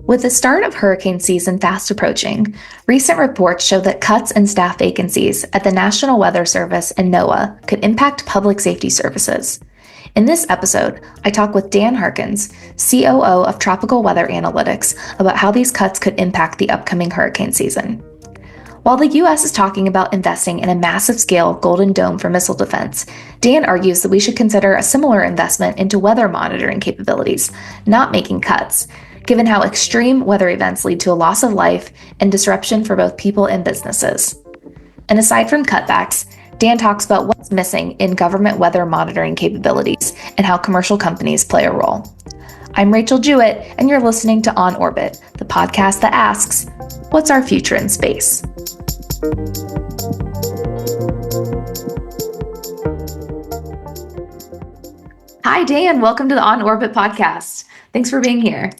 With the start of hurricane season fast approaching, recent reports show that cuts in staff vacancies at the National Weather Service and NOAA could impact public safety services. In this episode, I talk with Dan Harkins, COO of Tropical Weather Analytics, about how these cuts could impact the upcoming hurricane season. While the U.S. is talking about investing in a massive-scale Golden Dome for missile defense, Dan argues that we should consider a similar investment into weather monitoring capabilities, not making cuts, given how extreme weather events lead to a loss of life and disruption for both people and businesses. And aside from cutbacks, Dan talks about what's missing in government weather monitoring capabilities and how commercial companies play a role. I'm Rachel Jewett, and you're listening to On Orbit, the podcast that asks, what's our future in space? Hi, Dan. Welcome to the On Orbit podcast. Thanks for being here.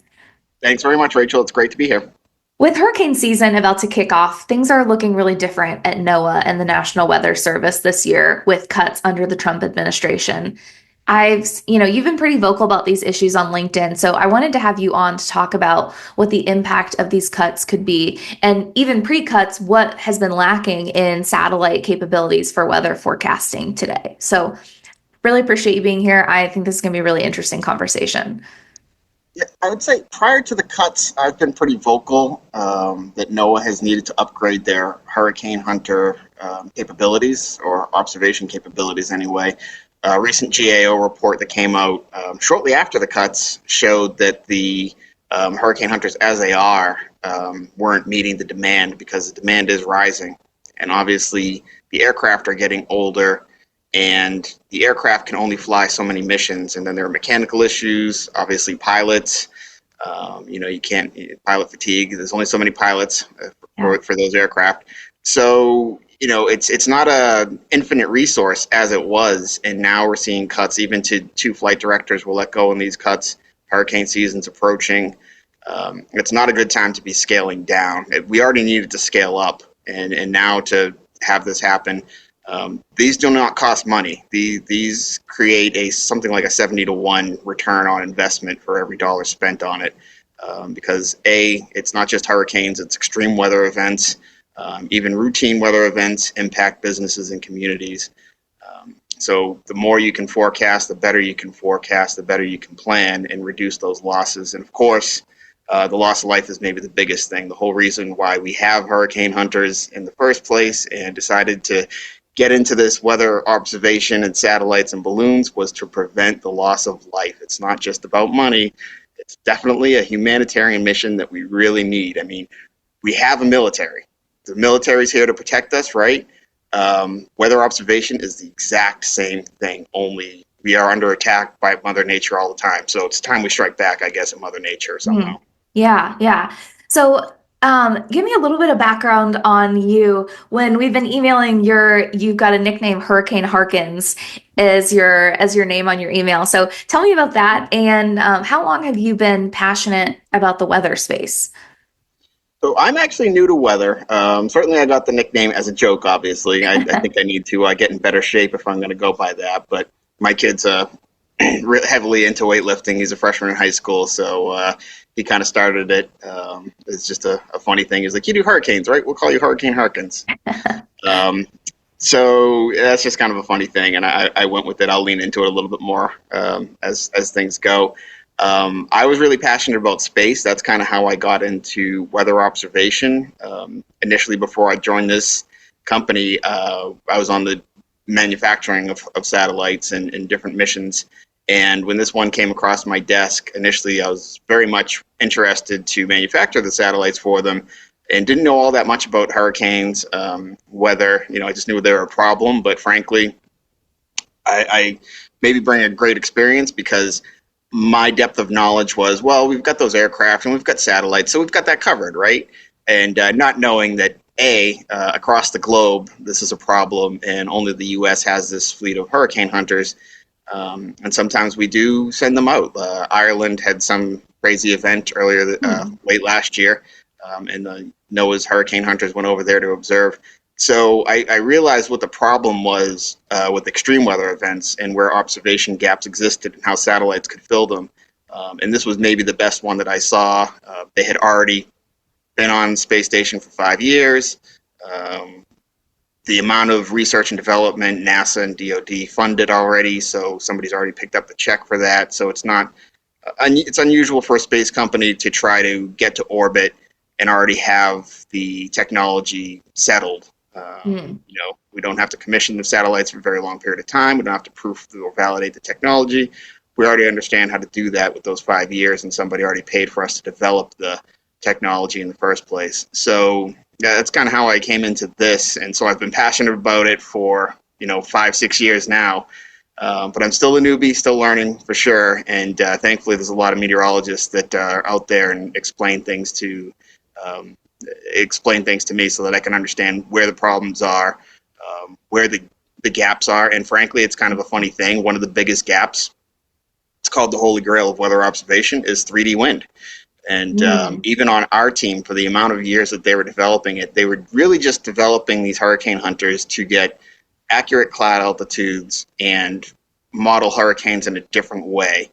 Thanks very much, Rachel. It's great to be here. With hurricane season about to kick off, things are looking really different at NOAA and the National Weather Service this year with cuts under the Trump administration. You've been pretty vocal about these issues on LinkedIn, so I wanted to have you on to talk about what the impact of these cuts could be, and even pre-cuts, what has been lacking in satellite capabilities for weather forecasting today. So really appreciate you being here. I think this is going to be a really interesting conversation. Yeah, I would say prior to the cuts, I've been pretty vocal that NOAA has needed to upgrade their hurricane hunter capabilities, or observation capabilities anyway. A recent GAO report that came out shortly after the cuts showed that the hurricane hunters, as they are, weren't meeting the demand because the demand is rising. And obviously, the aircraft are getting older, and the aircraft can only fly so many missions. And then there are mechanical issues, obviously pilots. You can't, pilot fatigue. There's only so many pilots for those aircraft. So, it's not a infinite resource as it was. And now we're seeing cuts. Even to 2 flight directors will let go in these cuts. Hurricane season's approaching. It's not a good time to be scaling down. We already needed to scale up. And now to have this happen, these do not cost money. These create something like a 70-to-1 return on investment for every dollar spent on it, because it's not just hurricanes, it's extreme weather events. Even routine weather events impact businesses and communities. So the more you can forecast, the better you can forecast, the better you can plan and reduce those losses. And of course, the loss of life is maybe the biggest thing. The whole reason why we have hurricane hunters in the first place and decided to get into this weather observation and satellites and balloons was to prevent the loss of life. It's not just about money. It's definitely a humanitarian mission that we really need. I mean, we have a military. The military's here to protect us, right? Weather observation is the exact same thing, only we are under attack by Mother Nature all the time. So it's time we strike back, I guess, at Mother Nature somehow. Yeah. So give me a little bit of background on you. When we've been emailing, you've got a nickname, Hurricane Harkins, as your name on your email. So tell me about that, and how long have you been passionate about the weather space? So I'm actually new to weather. Certainly I got the nickname as a joke, obviously. I think I need to get in better shape if I'm going to go by that. But my kid's heavily into weightlifting. He's a freshman in high school, so he kind of started it. It's just a funny thing. He's like, you do hurricanes, right? We'll call you Hurricane Harkins. So that's just kind of a funny thing, and I went with it. I'll lean into it a little bit more as things go. I was really passionate about space. That's kind of how I got into weather observation. Initially, before I joined this company, I was on the manufacturing of satellites and different missions. And when this one came across my desk, initially I was very much interested to manufacture the satellites for them and didn't know all that much about hurricanes, weather. I just knew they were a problem. But frankly, I maybe bring a great experience because my depth of knowledge was, well, we've got those aircraft and we've got satellites, so we've got that covered, right? And not knowing that, across the globe, this is a problem, and only the U.S. has this fleet of hurricane hunters. And sometimes we do send them out. Ireland had some crazy event earlier, late last year, and the NOAA's hurricane hunters went over there to observe. So I realized what the problem was with extreme weather events and where observation gaps existed and how satellites could fill them. And this was maybe the best one that I saw. They had already been on space station for 5 years. Um, the amount of research and development NASA and DoD funded already, so somebody's already picked up the check for that. So it's not it's unusual for a space company to try to get to orbit and already have the technology settled. We don't have to commission the satellites for a very long period of time. We don't have to proof or validate the technology. We already understand how to do that with those 5 years, and somebody already paid for us to develop the technology in the first place. So that's kind of how I came into this, and so I've been passionate about it for 5-6 years now. But I'm still a newbie, still learning for sure, and thankfully there's a lot of meteorologists that are out there and explain things to me so that I can understand where the problems are, where the gaps are, and frankly, it's kind of a funny thing. One of the biggest gaps, it's called the holy grail of weather observation, is 3D wind. And even on our team, for the amount of years that they were developing it, they were really just developing these hurricane hunters to get accurate cloud altitudes and model hurricanes in a different way,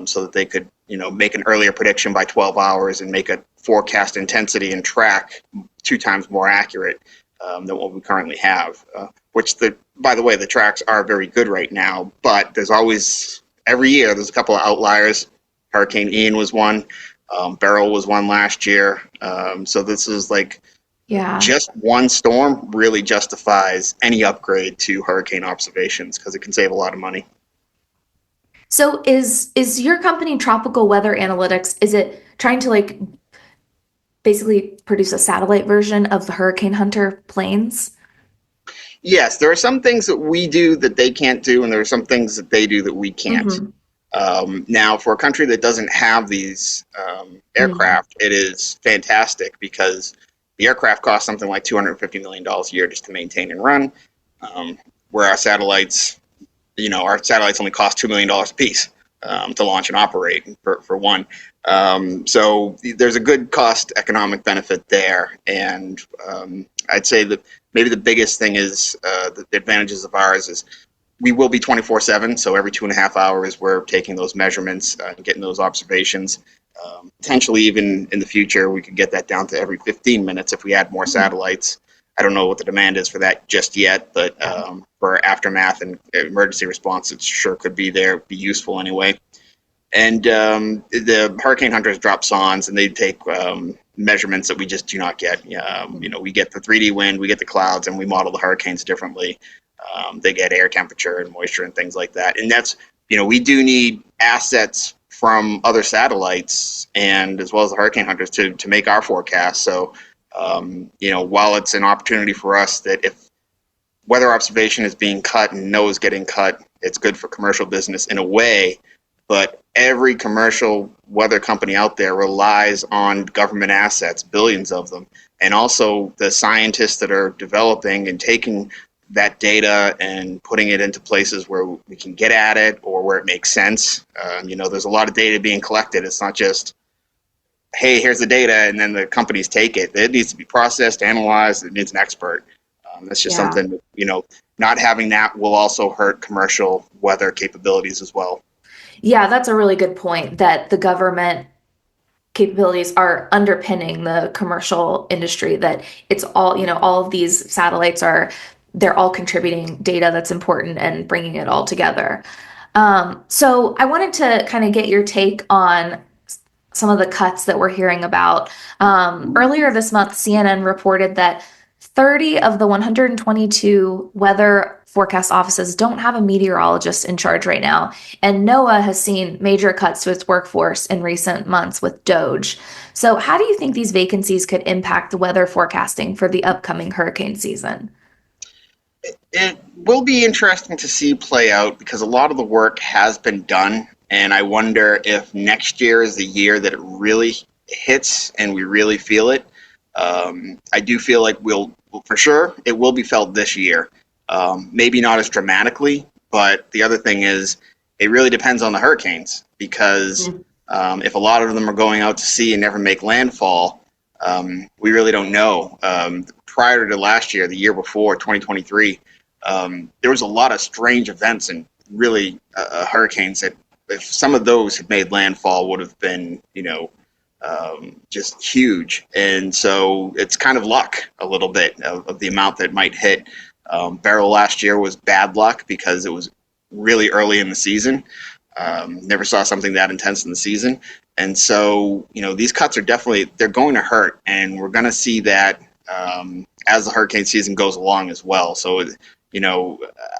so that they could, make an earlier prediction by 12 hours and make a forecast intensity and track 2 times more accurate than what we currently have. By the way, the tracks are very good right now, but there's always, every year, there's a couple of outliers. Hurricane Ian was one. Beryl was one last year. So this is just one storm really justifies any upgrade to hurricane observations because it can save a lot of money. So is your company Tropical Weather Analytics, is it trying to basically produce a satellite version of the Hurricane Hunter planes? Yes, there are some things that we do that they can't do, and there are some things that they do that we can't. Now, for a country that doesn't have these aircraft, it is fantastic because the aircraft cost something like $250 million a year just to maintain and run, where our satellites only cost $2 million a piece to launch and operate, for one. So there's a good cost economic benefit there. And I'd say that maybe the biggest thing is the advantages of ours is we will be 24/7. So every 2.5 hours, we're taking those measurements and getting those observations. Potentially even in the future, we could get that down to every 15 minutes if we add more satellites. I don't know what the demand is for that just yet, but for aftermath and emergency response, it sure could be useful anyway. And the Hurricane Hunters drop sondes, and they take measurements that we just do not get. We get the 3D wind, we get the clouds, and we model the hurricanes differently. They get air temperature and moisture and things like that. And that's, we do need assets from other satellites and as well as the Hurricane Hunters to make our forecast. So, while it's an opportunity for us that if weather observation is being cut and NOAA is getting cut, it's good for commercial business in a way. But every commercial weather company out there relies on government assets, billions of them, and also the scientists that are developing and taking that data and putting it into places where we can get at it or where it makes sense. There's a lot of data being collected. It's not just, hey, here's the data, and then the companies take it. It needs to be processed, analyzed. It needs an expert. That's just something, not having that will also hurt commercial weather capabilities as well. Yeah, that's a really good point, that the government capabilities are underpinning the commercial industry, that it's all, all of these satellites they're all contributing data that's important and bringing it all together. So I wanted to kind of get your take on some of the cuts that we're hearing about. Earlier this month, CNN reported that 30 of the 122 weather forecast offices don't have a meteorologist in charge right now. And NOAA has seen major cuts to its workforce in recent months with DOGE. So how do you think these vacancies could impact the weather forecasting for the upcoming hurricane season? It will be interesting to see play out because a lot of the work has been done. And I wonder if next year is the year that it really hits and we really feel it. I do feel like for sure, it will be felt this year. Maybe not as dramatically, but the other thing is it really depends on the hurricanes because if a lot of them are going out to sea and never make landfall, We really don't know. Prior to last year, the year before, 2023, there was a lot of strange events and really hurricanes that, if some of those had made landfall, would have been, just huge. And so it's kind of luck a little bit of the amount that might hit. Beryl last year was bad luck because it was really early in the season. Never saw something that intense in the season. And so, these cuts are they're going to hurt. And we're going to see that as the hurricane season goes along as well. So,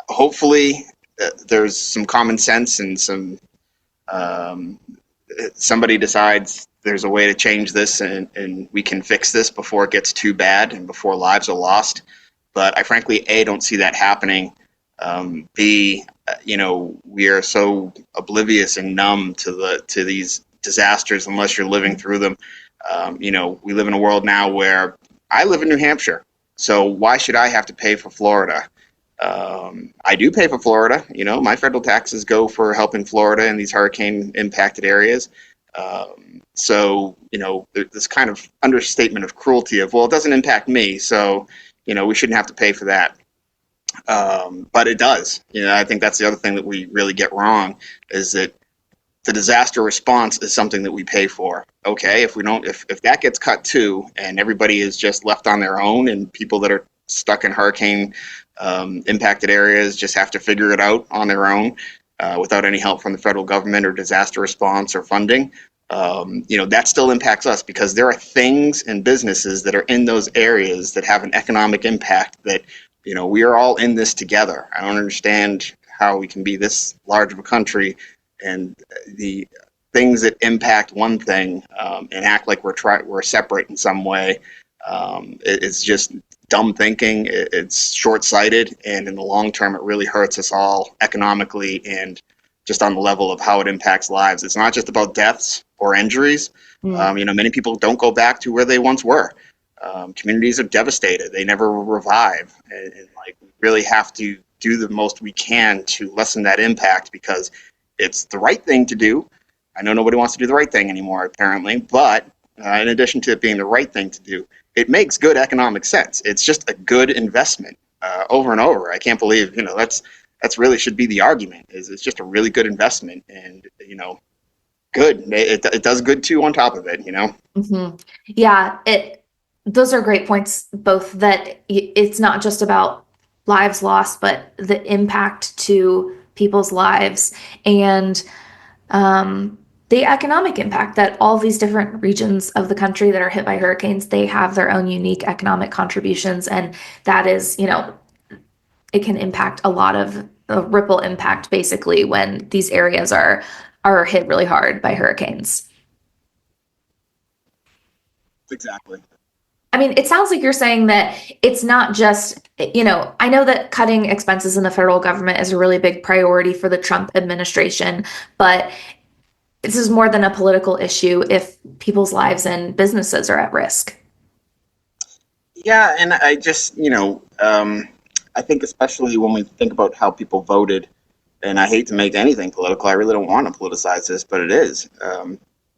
hopefully there's some common sense and somebody decides there's a way to change this and we can fix this before it gets too bad and before lives are lost. But I frankly, A, don't see that happening. B, we are so oblivious and numb to these disasters unless you're living through them. We live in a world now where I live in New Hampshire, so why should I have to pay for Florida? I do pay for Florida. My federal taxes go for helping Florida in these hurricane impacted areas. So this kind of understatement of cruelty of, well, it doesn't impact me, so we shouldn't have to pay for that. But it does. I think that's the other thing that we really get wrong, is that the disaster response is something that we pay for. Okay, if that gets cut too, and everybody is just left on their own, and people that are stuck in hurricane impacted areas just have to figure it out on their own without any help from the federal government or disaster response or funding, that still impacts us, because there are things and businesses that are in those areas that have an economic impact that, we are all in this together. I don't understand how we can be this large of a country and the things that impact one thing and act like we're separate in some way. It's just dumb thinking. It's short-sighted, and in the long term, it really hurts us all economically and just on the level of how it impacts lives. It's not just about deaths or injuries. Many people don't go back to where they once were. Communities are devastated. They never revive. And we really have to do the most we can to lessen that impact, because it's the right thing to do. I know nobody wants to do the right thing anymore, apparently, but in addition to it being the right thing to do, it makes good economic sense. It's just a good investment over and over. I can't believe, that's really should be the argument, is it's just a really good investment, and, good. It does good too on top of it, Mm-hmm. Yeah, those are great points, both that it's not just about lives lost, but the impact to people's lives and the economic impact that all these different regions of the country that are hit by hurricanes, they have their own unique economic contributions. And that is, it can impact a lot of a ripple impact, basically, when these areas are hit really hard by hurricanes. Exactly. I mean, it sounds like you're saying that it's not just, I know that cutting expenses in the federal government is a really big priority for the Trump administration, but this is more than a political issue if people's lives and businesses are at risk. Yeah, and I just, I think especially when we think about how people voted, and I hate to make anything political, I really don't want to politicize this, but it is.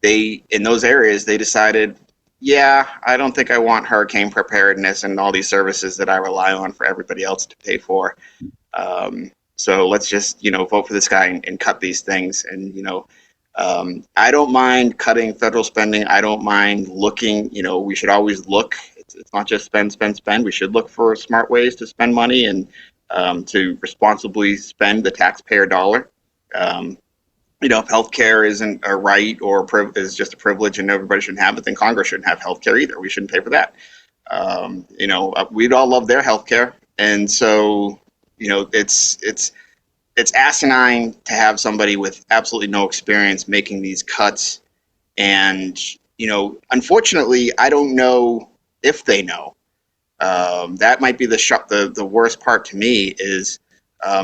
In those areas, they decided, yeah, I don't think I want hurricane preparedness and all these services that I rely on for everybody else to pay for. So let's just, vote for this guy and cut these things. And, I don't mind cutting federal spending. I don't mind looking, we should always look. It's not just spend, spend, spend. We should look for smart ways to spend money and to responsibly spend the taxpayer dollar. If healthcare isn't a right or is just a privilege and everybody shouldn't have it, then Congress shouldn't have healthcare either. We shouldn't pay for that. We'd all love their healthcare, and so it's asinine to have somebody with absolutely no experience making these cuts. And unfortunately, I don't know if they know. That might be the worst part to me is.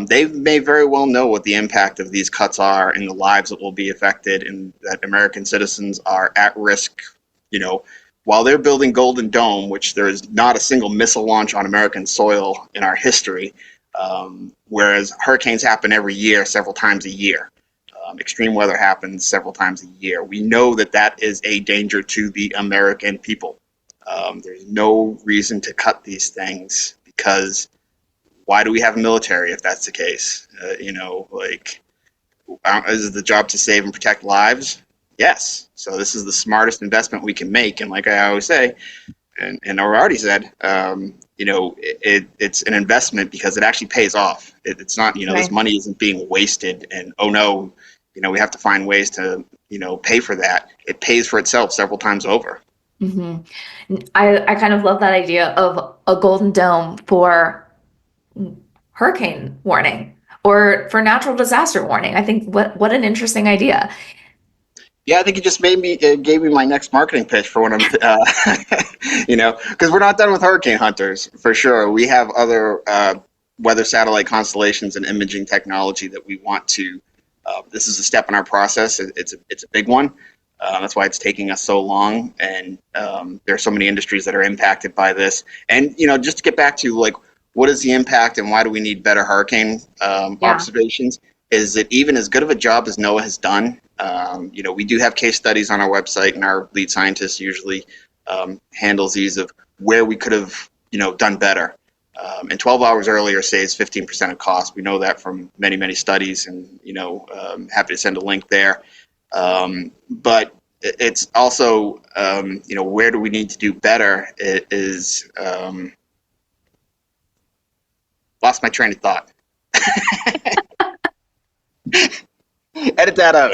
They may very well know what the impact of these cuts are and the lives that will be affected, and that American citizens are at risk. While they're building Golden Dome, which there is not a single missile launch on American soil in our history, whereas hurricanes happen every year, several times a year. Extreme weather happens several times a year. We know that is a danger to the American people. There's no reason to cut these things because why do we have a military if that's the case? Is it the job to save and protect lives? Yes. So this is the smartest investment we can make. And like I always say, and I already said, it's an investment because it actually pays off. It's not, this Right. money isn't being wasted and, oh no, we have to find ways to, pay for that. It pays for itself several times over. hmm I kind of love that idea of a golden dome for hurricane warning or for natural disaster warning. I think what an interesting idea. Yeah, I think it gave me my next marketing pitch for when I'm, because we're not done with hurricane hunters for sure. We have other weather satellite constellations and imaging technology that we want to. This is a step in our process. It's a big one. That's why it's taking us so long, and there are so many industries that are impacted by this. And just to get back to like, what is the impact and why do we need better hurricane Yeah. observations? Is that even as good of a job as NOAA has done? We do have case studies on our website, and our lead scientist usually handles these of where we could have, done better. And 12 hours earlier saves 15% of cost. We know that from many, many studies, and happy to send a link there. But it's also, where do we need to do better? It is lost my train of thought. Edit that out.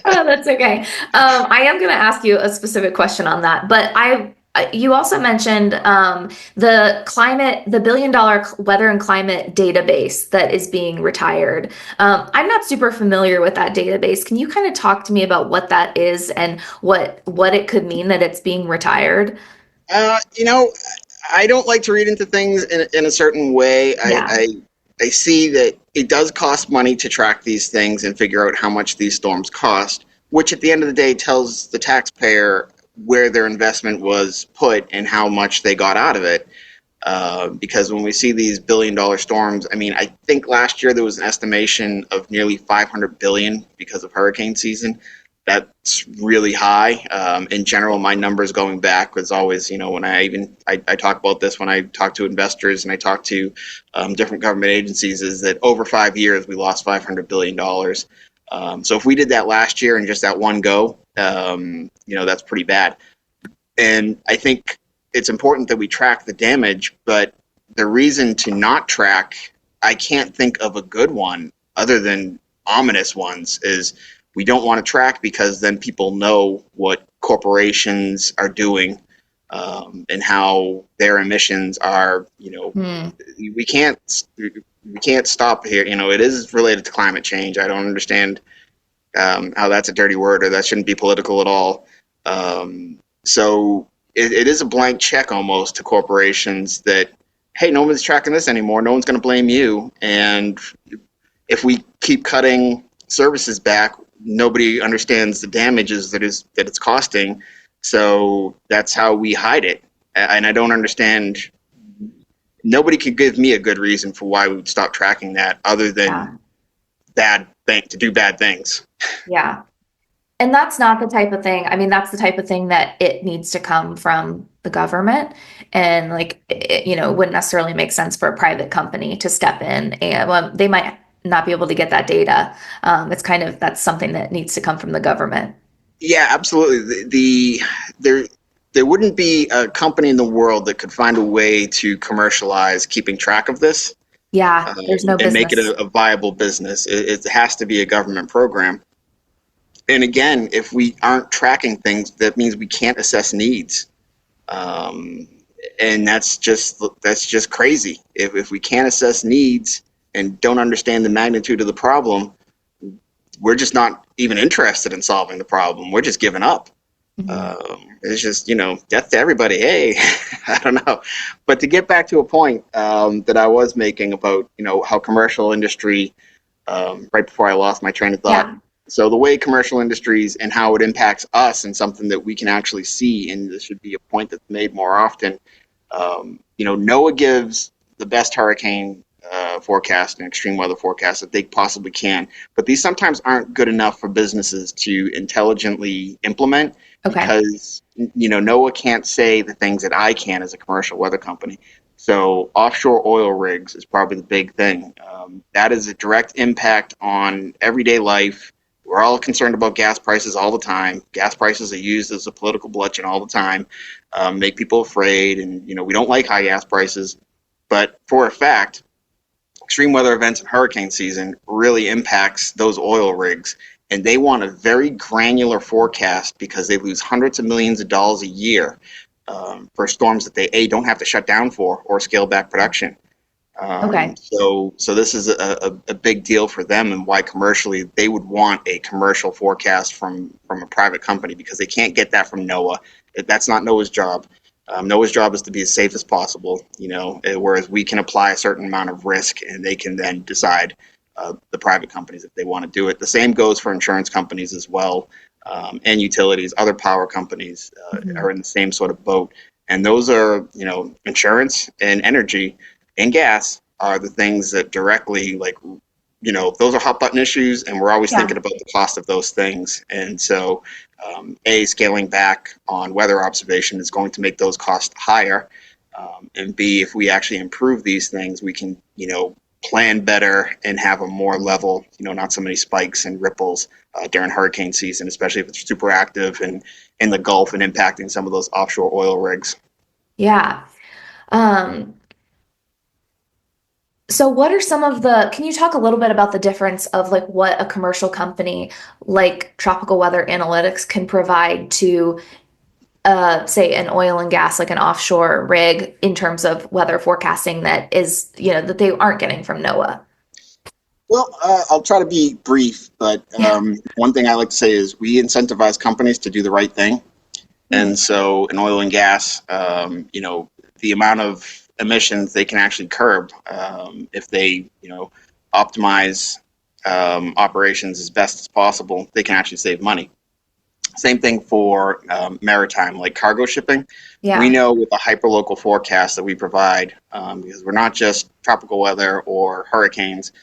Oh, that's okay. I am going to ask you a specific question on that, but you also mentioned the $1 billion weather and climate database that is being retired. I'm not super familiar with that database. Can you kind of talk to me about what that is and what it could mean that it's being retired? Uh, you know, I don't like to read into things in a certain way. Yeah. I see that it does cost money to track these things and figure out how much these storms cost, which at the end of the day tells the taxpayer where their investment was put and how much they got out of it. Because when we see these billion-dollar storms, I mean, I think last year there was an estimation of nearly 500 billion because of hurricane season. That's really high. In general, my numbers going back was always, when I talk about this when I talk to investors and I talk to different government agencies, is that over 5 years we lost $500 billion. So if we did that last year in just that one go, that's pretty bad. And I think it's important that we track the damage, but the reason to not track, I can't think of a good one other than ominous ones, is we don't want to track because then people know what corporations are doing, and how their emissions are. Hmm. We can't stop here. It is related to climate change. I don't understand how that's a dirty word or that shouldn't be political at all. So it is a blank check almost to corporations that, hey, no one's tracking this anymore. No one's going to blame you. And if we keep cutting services back, nobody understands the damages that it's costing. So that's how we hide it. And I don't understand. Nobody could give me a good reason for why we would stop tracking that other Yeah. than to do bad things. Yeah. And that's not the type of thing. I mean, that's the type of thing that it needs to come from the government. And like, it wouldn't necessarily make sense for a private company to step in, and well, they might not be able to get that data. That's something that needs to come from the government. Yeah, absolutely. There wouldn't be a company in the world that could find a way to commercialize keeping track of this, Yeah, there's no and make it business. a viable business. It has to be a government program. And again, if we aren't tracking things, that means we can't assess needs. Um, and that's just crazy. If we can't assess needs and don't understand the magnitude of the problem, we're just not even interested in solving the problem. We're just giving up. Mhm. It's just, death to everybody. Hey, I don't know. But to get back to a point that I was making about, how commercial industry, right before I lost my train of thought. Yeah. So the way commercial industries and how it impacts us and something that we can actually see, and this should be a point that's made more often. NOAA gives the best hurricane forecast and extreme weather forecast that they possibly can. But these sometimes aren't good enough for businesses to intelligently implement Okay. because, NOAA can't say the things that I can as a commercial weather company. So offshore oil rigs is probably the big thing. That is a direct impact on everyday life. We're all concerned about gas prices all the time. Gas prices are used as a political bludgeon all the time, make people afraid, and we don't like high gas prices. But for a fact, extreme weather events and hurricane season really impacts those oil rigs, and they want a very granular forecast because they lose hundreds of millions of dollars a year for storms that they don't have to shut down for or scale back production. Okay. So this is a big deal for them, and why commercially they would want a commercial forecast from a private company, because they can't get that from NOAA. That's not NOAA's job. NOAA's job is to be as safe as possible, whereas we can apply a certain amount of risk, and they can then decide, the private companies, if they want to do it. The same goes for insurance companies as well, and utilities. Other power companies Mhm. are in the same sort of boat. And those are, insurance and energy and gas are the things that directly, those are hot button issues, and we're always Yeah. thinking about the cost of those things. And so, scaling back on weather observation is going to make those costs higher. And B, if we actually improve these things, we can, plan better and have a more level, not so many spikes and ripples during hurricane season, especially if it's super active and in the Gulf and impacting some of those offshore oil rigs. Yeah. Um, so what are some of can you talk a little bit about the difference of like what a commercial company like Tropical Weather Analytics can provide to say an oil and gas, like an offshore rig in terms of weather forecasting that is, that they aren't getting from NOAA? Well, I'll try to be brief, but Yeah. one thing I like to say is we incentivize companies to do the right thing. Hmm. And so in oil and gas, the amount of emissions they can actually curb if they, optimize operations as best as possible, they can actually save money. Same thing for maritime, like cargo shipping. We Yeah. know with the hyperlocal forecast that we provide, because we're not just tropical weather or hurricanes,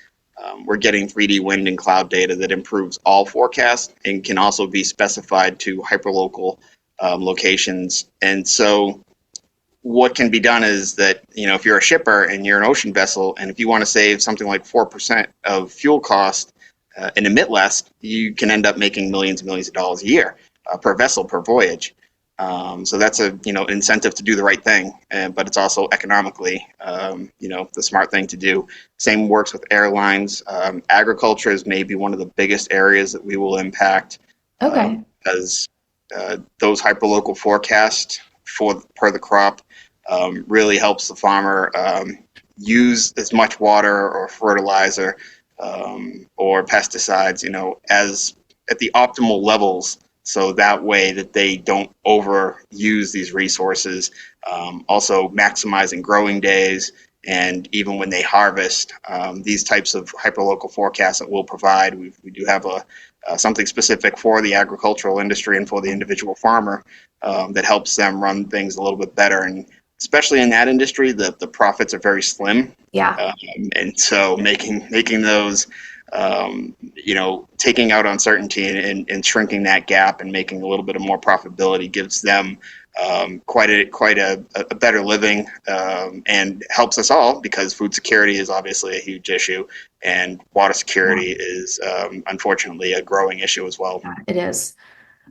we're getting 3D wind and cloud data that improves all forecasts and can also be specified to hyperlocal locations. And so what can be done is that, if you're a shipper and you're an ocean vessel, and if you want to save something like 4% of fuel cost and emit less, you can end up making millions and millions of dollars a year per vessel, per voyage. So that's a incentive to do the right thing, but it's also economically the smart thing to do. Same works with airlines. Agriculture is maybe one of the biggest areas that we will impact, Okay. because those hyperlocal forecasts for per the crop really helps the farmer use as much water or fertilizer or pesticides, as at the optimal levels, so that way that they don't overuse these resources. Also maximizing growing days, and even when they harvest, these types of hyperlocal forecasts that we'll provide, we do have something specific for the agricultural industry and for the individual farmer that helps them run things a little bit better. And especially in that industry, the profits are very slim, Yeah. and so making those, taking out uncertainty and shrinking that gap and making a little bit of more profitability gives them quite a better living, and helps us all, because food security is obviously a huge issue, and water Yeah. security is unfortunately a growing issue as well. Yeah, it is.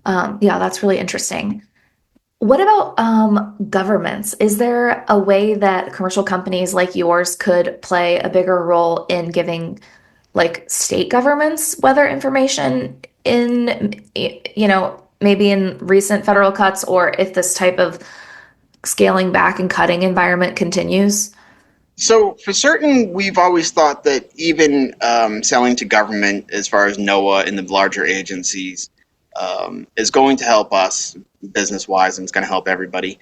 Yeah, that's really interesting. What about governments? Is there a way that commercial companies like yours could play a bigger role in giving like state governments weather information in, maybe in recent federal cuts, or if this type of scaling back and cutting environment continues? So for certain, we've always thought that even selling to government, as far as NOAA and the larger agencies, is going to help us business wise, and it's going to help everybody.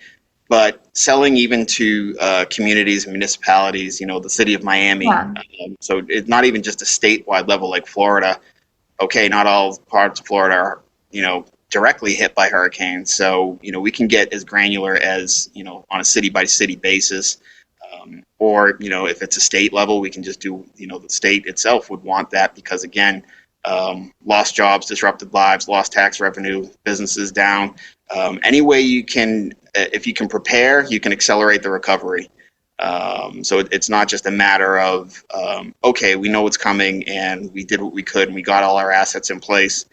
But selling even to communities and municipalities, the city of Miami, Yeah. so it's not even just a statewide level like Florida. Okay, not all parts of Florida are, directly hit by hurricanes. So, we can get as granular as, on a city by city basis, Or, if it's a state level, we can just do, the state itself would want that because, again, lost jobs, disrupted lives, lost tax revenue, businesses down. Any way you can, if you can prepare, you can accelerate the recovery. So it's not just a matter of, okay, we know what's coming and we did what we could and we got all our assets in place.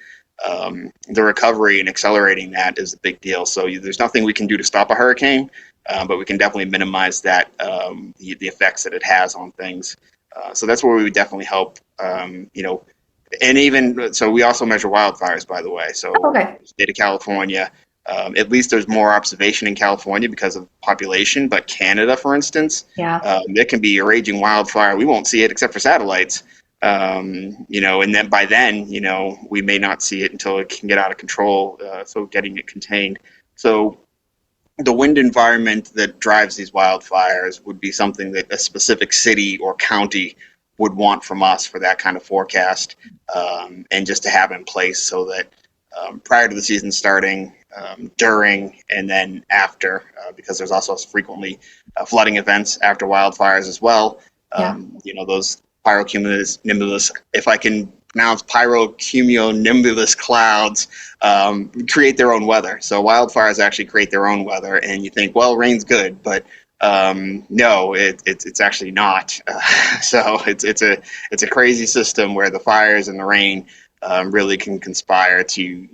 The recovery and accelerating that is a big deal. So there's nothing we can do to stop a hurricane, but we can definitely minimize that, the effects that it has on things. So that's where we would definitely help, and even so, we also measure wildfires, by the way. So, Okay. state of California, at least there's more observation in California because of population. But Canada, for instance, Yeah. there can be a raging wildfire. We won't see it except for satellites. And then by then, we may not see it until it can get out of control. So getting it contained. So the wind environment that drives these wildfires would be something that a specific city or county would want from us for that kind of forecast, and just to have in place so that prior to the season starting, during, and then after, because there's also frequently flooding events after wildfires as well. Yeah. Those pyrocumulonimbus, if I can pronounce pyrocumulonimbus clouds, create their own weather. So wildfires actually create their own weather, and you think, well, rain's good, but no, it's actually not. So it's a crazy system where the fires and the rain really can conspire to,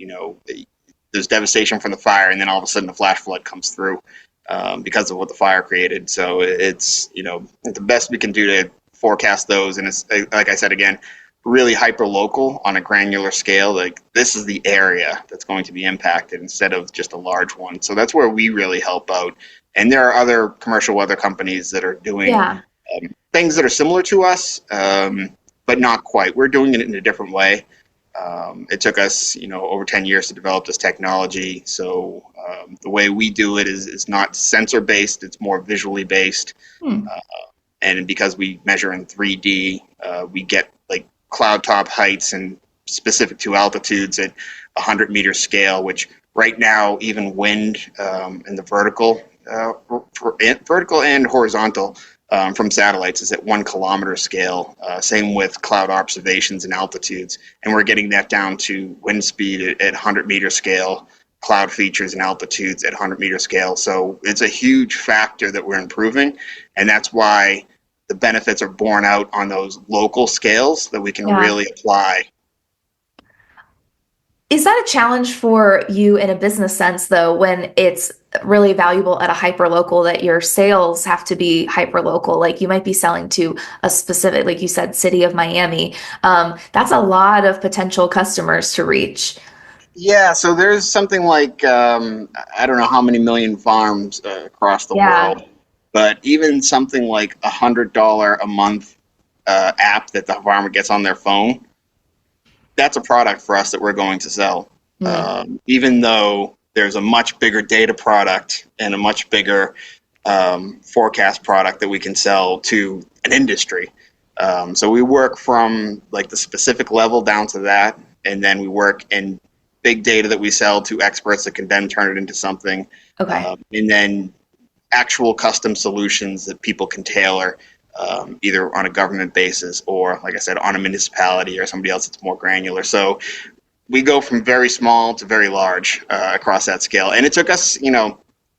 there's devastation from the fire, and then all of a sudden the flash flood comes through because of what the fire created. So it's, the best we can do to forecast those, and it's, like I said again, really hyper local on a granular scale. Like, this is the area that's going to be impacted instead of just a large one. So that's where we really help out. And there are other commercial weather companies that are doing things that are similar to us, but not quite. We're doing it in a different way. It took us, over 10 years to develop this technology. So the way we do it is not sensor based; it's more visually based. And because we measure in 3D, we get like cloud top heights and specific to altitudes at 100-meter scale, which right now even wind in the vertical and horizontal from satellites is at 1 kilometer scale. Same with cloud observations and altitudes, and we're getting that down to wind speed at 100-meter scale, cloud features and altitudes at 100-meter scale. So it's a huge factor that we're improving, and that's why the benefits are borne out on those local scales that we can really apply. Is that a challenge for you in a business sense, though, when it's really valuable at a hyper-local that your sales have to be hyper-local? Like, you might be selling to a specific, like you said, city of Miami. That's a lot of potential customers to reach. Yeah, so there's something like, I don't know how many million farms across the world, but even something like $100 a month app that the farmer gets on their phone, that's a product for us that we're going to sell. Even though there's a much bigger data product and a much bigger forecast product that we can sell to an industry. So we work from like the specific level down to that, and then we work in big data that we sell to experts that can then turn it into something. And then actual custom solutions that people can tailor, either on a government basis or, like I said, on a municipality or somebody else that's more granular. So we go from very small to very large across that scale. And it took us,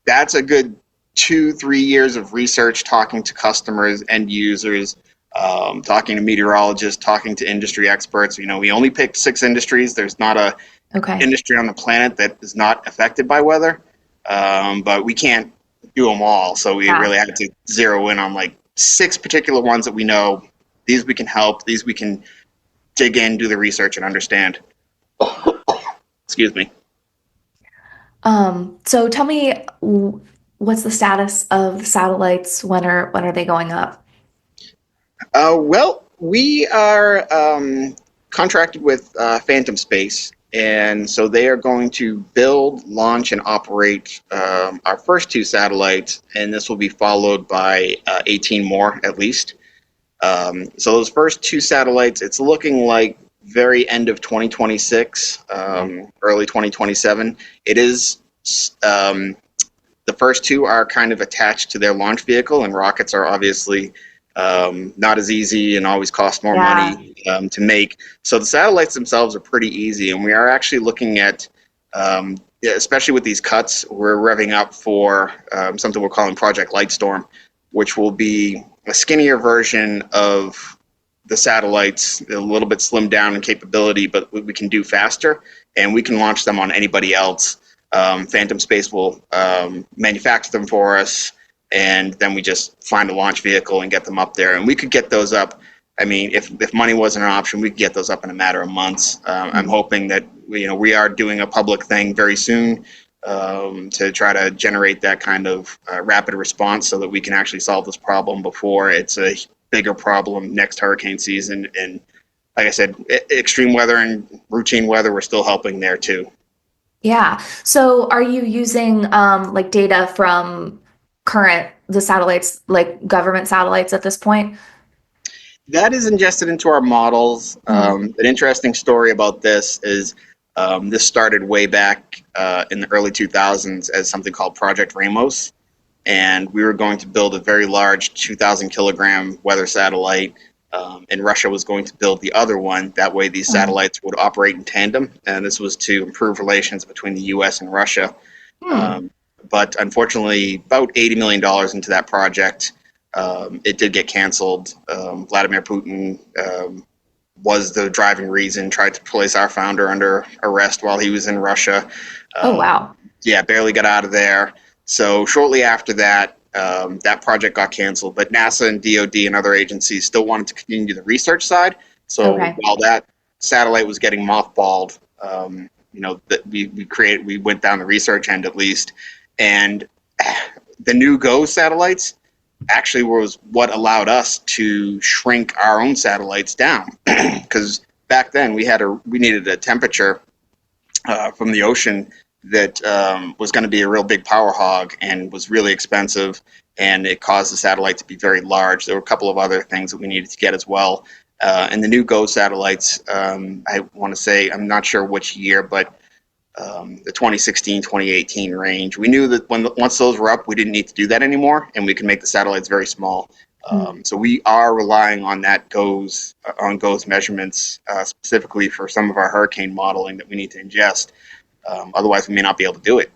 that's a good 2-3 years of research, talking to customers, end users, talking to meteorologists, talking to industry experts. We only picked 6 industries. There's not a industry on the planet that is not affected by weather, but we can't do them all. So we really had to zero in on like 6 particular ones that we know. These we can help. These we can dig in, do the research, and understand. Excuse me. So tell me, what's the status of the satellites? When are they going up? Well, we are contracted with Phantom Space, and so they are going to build, launch, and operate our first 2 satellites, and this will be followed by 18 more at least. So those first 2 satellites, it's looking like very end of 2026, early 2027. It is the The first two are kind of attached to their launch vehicle, and rockets are obviously not as easy and always cost more Yeah. money to make. So the satellites themselves are pretty easy, and we are actually looking at, yeah, especially with these cuts, we're revving up for something we're calling Project Lightstorm, which will be a skinnier version of the satellites, a little bit slimmed down in capability, but we can do faster, and we can launch them on anybody else. Phantom Space will manufacture them for us, and then we just find a launch vehicle and get them up there. And we could get those up. I mean, if money wasn't an option, we could get those up in a matter of months. I'm hoping that we are doing a public thing very soon to try to generate that kind of rapid response so that we can actually solve this problem before it's a bigger problem next hurricane season. And like I said, extreme weather and routine weather, we're still helping there too. Yeah. So are you using like data from the satellites, like government satellites at this point? That is ingested into our models. Mhm. An interesting story about this is this started way back in the early 2000s as something called Project Ramos. And we were going to build a very large 2,000 kilogram weather satellite. And Russia was going to build the other one. That way, these Mhm. satellites would operate in tandem. And this was to improve relations between the U.S. and Russia. Hmm. Um, but unfortunately, about $80 million into that project, it did get canceled. Vladimir Putin was the driving reason, tried to place our founder under arrest while he was in Russia. Oh, Um, wow. yeah, barely got out of there. So shortly after that, that project got canceled. But NASA and DoD and other agencies still wanted to continue the research side. So Okay. while that satellite was getting mothballed, that we went down the research end at least, and the new GO satellites actually was what allowed us to shrink our own satellites down because back then we needed a temperature from the ocean that was going to be a real big power hog and was really expensive, and it caused the satellite to be very large. There were a couple of other things that we needed to get as well. And the new GO satellites, I want to say, I'm not sure which year, but the 2016, 2018 range. We knew that once those were up, we didn't need to do that anymore, and we can make the satellites very small. So we are relying on GOES measurements specifically for some of our hurricane modeling that we need to ingest. Otherwise, we may not be able to do it.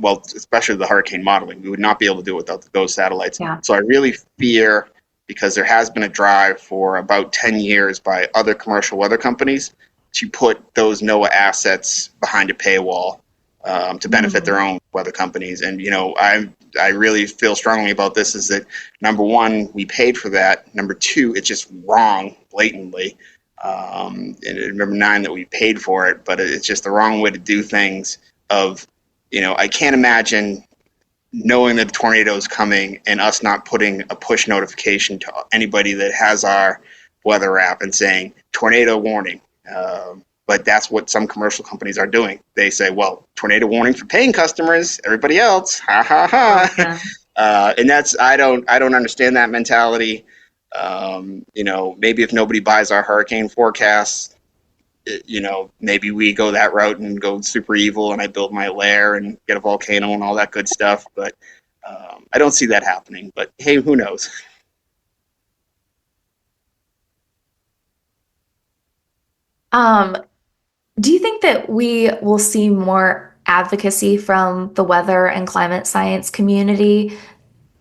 Well, especially the hurricane modeling, we would not be able to do it without the GOES satellites. Yeah. So I really fear, because there has been a drive for about 10 years by other commercial weather companies to put those NOAA assets behind a paywall to benefit Hmm. their own weather companies. And I really feel strongly about this. Is that number one, we paid for that. Number two, it's just wrong blatantly. And number nine, that we paid for it, but it's just the wrong way to do things. I can't imagine knowing that the tornado is coming and us not putting a push notification to anybody that has our weather app and saying tornado warning. But that's what some commercial companies are doing. They say, well, tornado warning for paying customers, everybody else, ha ha Oh, ha. yeah. And I don't understand that mentality. Maybe if nobody buys our hurricane forecasts, maybe we go that route and go super evil and I build my lair and get a volcano and all that good stuff. But I don't see that happening. But hey, who knows? Um, do you think that we will see more advocacy from the weather and climate science community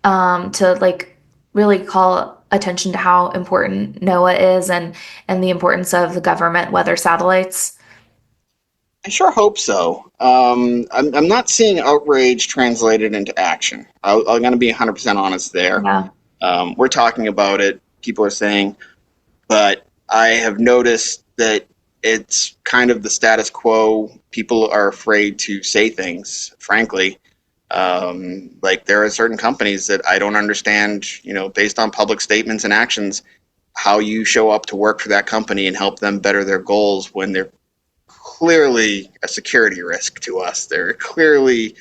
to like really call attention to how important NOAA is and the importance of the government weather satellites? I sure hope so. I'm not seeing outrage translated into action. I'm going to be 100% honest there. Yeah. We're talking about it. People are saying, but I have noticed that it's kind of the status quo. People are afraid to say things, frankly. Like there are certain companies that I don't understand, based on public statements and actions, how you show up to work for that company and help them better their goals when they're clearly a security risk to us. They're clearly,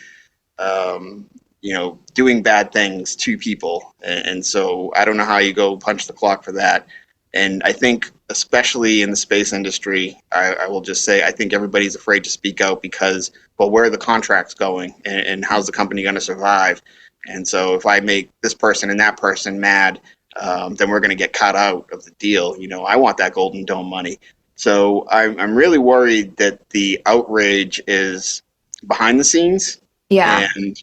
doing bad things to people. And so I don't know how you go punch the clock for that. And I think especially in the space industry, I will just say I think everybody's afraid to speak out because, well, where are the contracts going, and how's the company going to survive? And so if I make this person and that person mad, then we're going to get cut out of the deal. I want that Golden Dome money. So I'm really worried that the outrage is behind the scenes. Yeah. And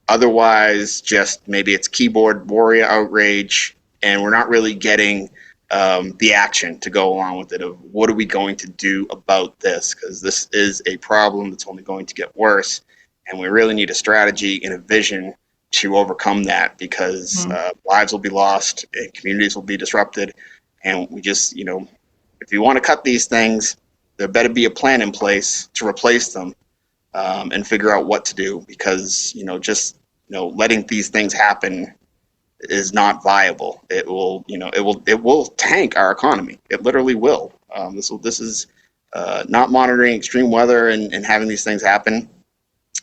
otherwise, just maybe it's keyboard warrior outrage, and we're not really getting the action to go along with it of what are we going to do about this, because this is a problem that's only going to get worse, and we really need a strategy and a vision to overcome that, because lives will be lost and communities will be disrupted, and we just, if you want to cut these things, there better be a plan in place to replace them, and figure out what to do, because letting these things happen is not viable. It will tank our economy. It literally will. This is not monitoring extreme weather and having these things happen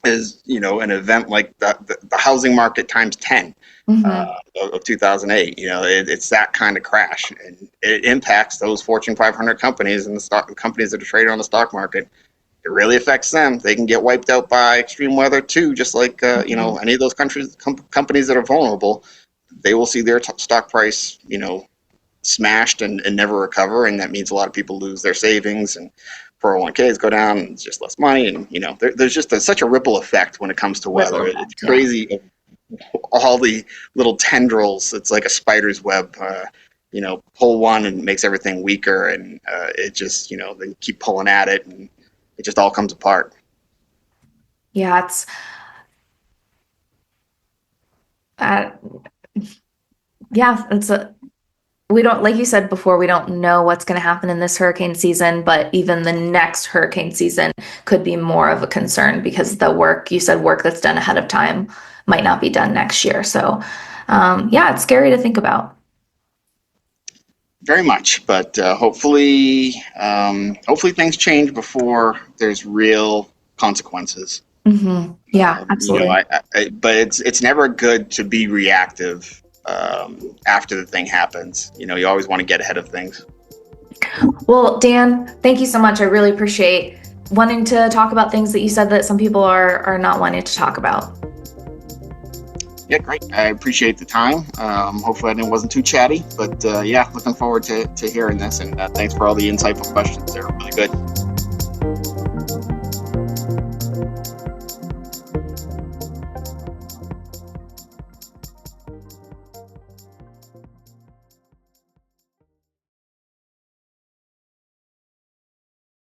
is an event like the housing market times 10 of 2008. It's that kind of crash, and it impacts those Fortune 500 companies and the companies that are traded on the stock market. It really affects them. They can get wiped out by extreme weather too, just like any of those companies that are vulnerable. They will see their stock price, smashed and never recover, and that means a lot of people lose their savings, and 401ks go down, and it's just less money, and there's just such a ripple effect when it comes to weather. It's crazy, all the little tendrils. It's like a spider's web. Pull one and it makes everything weaker, and it just they keep pulling at it, and it just all comes apart. Yeah, we don't, like you said before, we don't know what's going to happen in this hurricane season, but even the next hurricane season could be more of a concern, because the work that's done ahead of time might not be done next year. So, it's scary to think about. Very much, but hopefully things change before there's real consequences. Mm-hmm. Yeah, absolutely. But it's never good to be reactive after the thing happens. You always want to get ahead of things. Well, Dan, thank you so much. I really appreciate wanting to talk about things that you said that some people are not wanting to talk about. Yeah, great. I appreciate the time. Hopefully I wasn't too chatty, but looking forward to hearing this, and thanks for all the insightful questions. They're really good.